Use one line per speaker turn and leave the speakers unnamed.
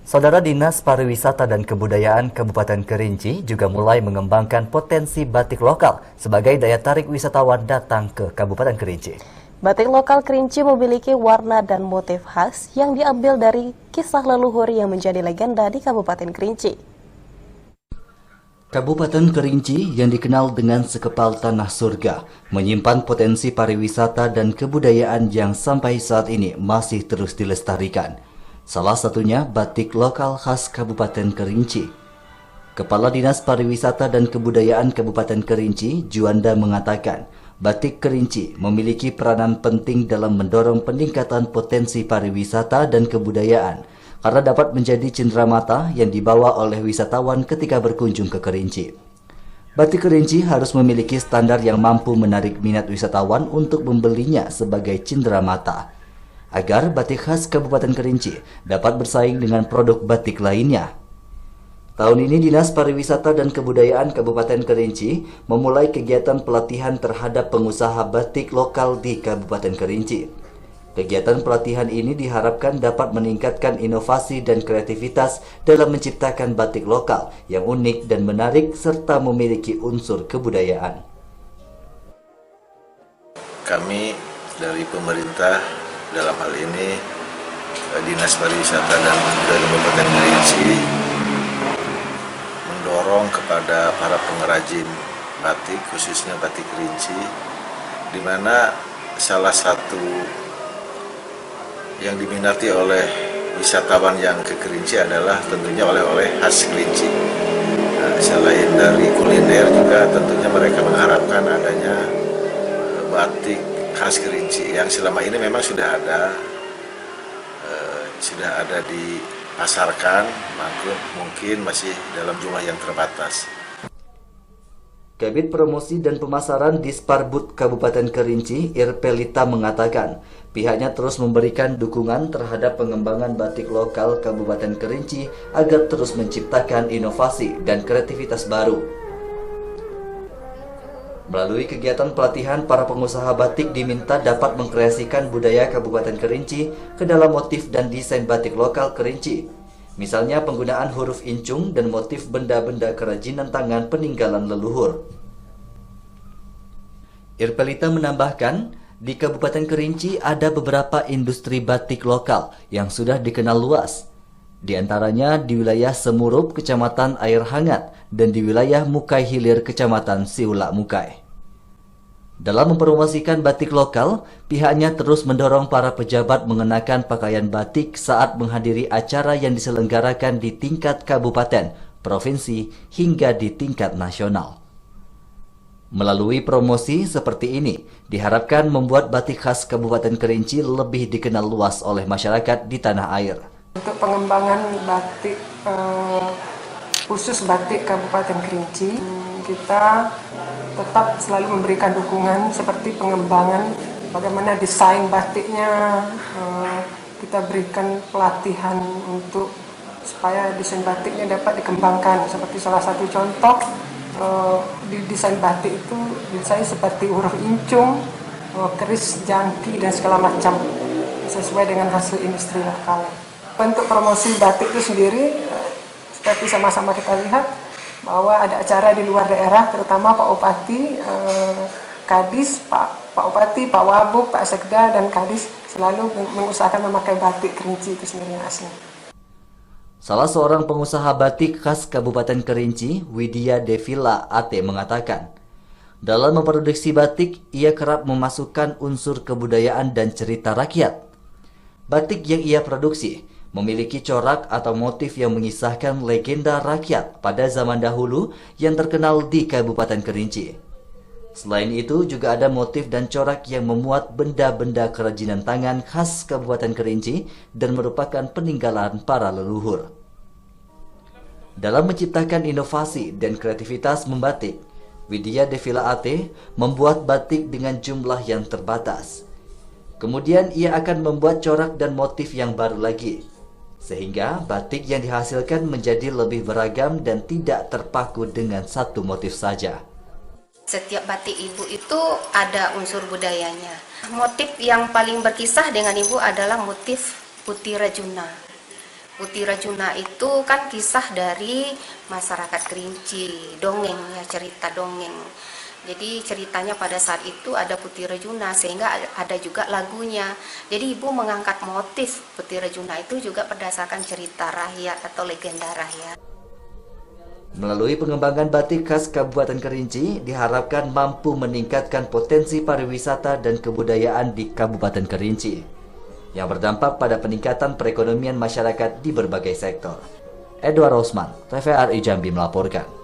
Saudara Dinas Pariwisata dan Kebudayaan Kabupaten Kerinci juga mulai mengembangkan potensi batik lokal sebagai daya tarik wisatawan datang ke Kabupaten Kerinci.
Batik lokal Kerinci memiliki warna dan motif khas yang diambil dari kisah leluhur yang menjadi legenda di Kabupaten Kerinci.
Kabupaten Kerinci yang dikenal dengan sekepal tanah surga menyimpan potensi pariwisata dan kebudayaan yang sampai saat ini masih terus dilestarikan. Salah satunya batik lokal khas Kabupaten Kerinci. Kepala Dinas Pariwisata dan Kebudayaan Kabupaten Kerinci, Juanda, mengatakan batik Kerinci memiliki peranan penting dalam mendorong peningkatan potensi pariwisata dan kebudayaan karena dapat menjadi cenderamata yang dibawa oleh wisatawan ketika berkunjung ke Kerinci. Batik Kerinci harus memiliki standar yang mampu menarik minat wisatawan untuk membelinya sebagai cenderamata, agar batik khas Kabupaten Kerinci dapat bersaing dengan produk batik lainnya. Tahun ini Dinas Pariwisata dan Kebudayaan Kabupaten Kerinci memulai kegiatan pelatihan terhadap pengusaha batik lokal di Kabupaten Kerinci. Kegiatan pelatihan ini diharapkan dapat meningkatkan inovasi dan kreativitas dalam menciptakan batik lokal yang unik dan menarik serta memiliki unsur kebudayaan.
Kami dari pemerintah dalam hal ini Dinas Pariwisata dan Kebudayaan Kabupaten Kerinci mendorong kepada para pengrajin batik, khususnya batik Kerinci, di mana salah satu yang diminati oleh wisatawan yang ke Kerinci adalah tentunya oleh-oleh khas Kerinci. Nah, selain dari kuliner juga tentunya mereka mengharapkan adanya batik khas Kerinci yang selama ini memang sudah ada dipasarkan, mungkin masih dalam jumlah yang terbatas.
Kabid Promosi dan Pemasaran Disparbud Kabupaten Kerinci, Irpelita, mengatakan pihaknya terus memberikan dukungan terhadap pengembangan batik lokal Kabupaten Kerinci agar terus menciptakan inovasi dan kreativitas baru. Melalui kegiatan pelatihan, para pengusaha batik diminta dapat mengkreasikan budaya Kabupaten Kerinci ke dalam motif dan desain batik lokal Kerinci. Misalnya penggunaan huruf incung dan motif benda-benda kerajinan tangan peninggalan leluhur. Irpelita menambahkan, di Kabupaten Kerinci ada beberapa industri batik lokal yang sudah dikenal luas. Di antaranya di wilayah Semurup, Kecamatan Air Hangat, dan di wilayah Mukai Hilir, Kecamatan Siulak Mukai. Dalam mempromosikan batik lokal, pihaknya terus mendorong para pejabat mengenakan pakaian batik saat menghadiri acara yang diselenggarakan di tingkat kabupaten, provinsi, hingga di tingkat nasional. Melalui promosi seperti ini, diharapkan membuat batik khas Kabupaten Kerinci lebih dikenal luas oleh masyarakat di tanah air.
Untuk pengembangan batik, khusus batik Kabupaten Kerinci, kita tetap selalu memberikan dukungan seperti pengembangan bagaimana desain batiknya, kita berikan pelatihan untuk supaya desain batiknya dapat dikembangkan. Seperti salah satu contoh di desain batik itu desain seperti huruf incung, keris, jangki dan segala macam sesuai dengan hasil industri lokal. Untuk promosi batik itu sendiri seperti sama-sama kita lihat bahwa ada acara di luar daerah, terutama Pak Bupati, Kadis, Pak Bupati, Pak Wabuk, Pak Sekda, dan Kadis selalu mengusahakan memakai batik Kerinci itu sendiri yang asli.
Salah seorang pengusaha batik khas Kabupaten Kerinci, Widya Devila Ate, mengatakan, dalam memproduksi batik, ia kerap memasukkan unsur kebudayaan dan cerita rakyat. Batik yang ia produksi memiliki corak atau motif yang mengisahkan legenda rakyat pada zaman dahulu yang terkenal di Kabupaten Kerinci. Selain itu, juga ada motif dan corak yang memuat benda-benda kerajinan tangan khas Kabupaten Kerinci dan merupakan peninggalan para leluhur. Dalam menciptakan inovasi dan kreativitas membatik, Widya Devila Ate membuat batik dengan jumlah yang terbatas. Kemudian ia akan membuat corak dan motif yang baru lagi, sehingga batik yang dihasilkan menjadi lebih beragam dan tidak terpaku dengan satu motif saja.
Setiap batik ibu itu ada unsur budayanya. Motif yang paling berkisah dengan ibu adalah motif putih rajuna. Putih Rajuna itu kan kisah dari masyarakat Kerinci, dongeng ya, cerita dongeng. Jadi ceritanya pada saat itu ada Putih Rajuna, sehingga ada juga lagunya. Jadi ibu mengangkat motif Putih Rajuna itu juga berdasarkan cerita rakyat atau legenda rakyat.
Melalui pengembangan batik khas Kabupaten Kerinci, diharapkan mampu meningkatkan potensi pariwisata dan kebudayaan di Kabupaten Kerinci, yang berdampak pada peningkatan perekonomian masyarakat di berbagai sektor. Edward Rosman, TVRI Jambi melaporkan.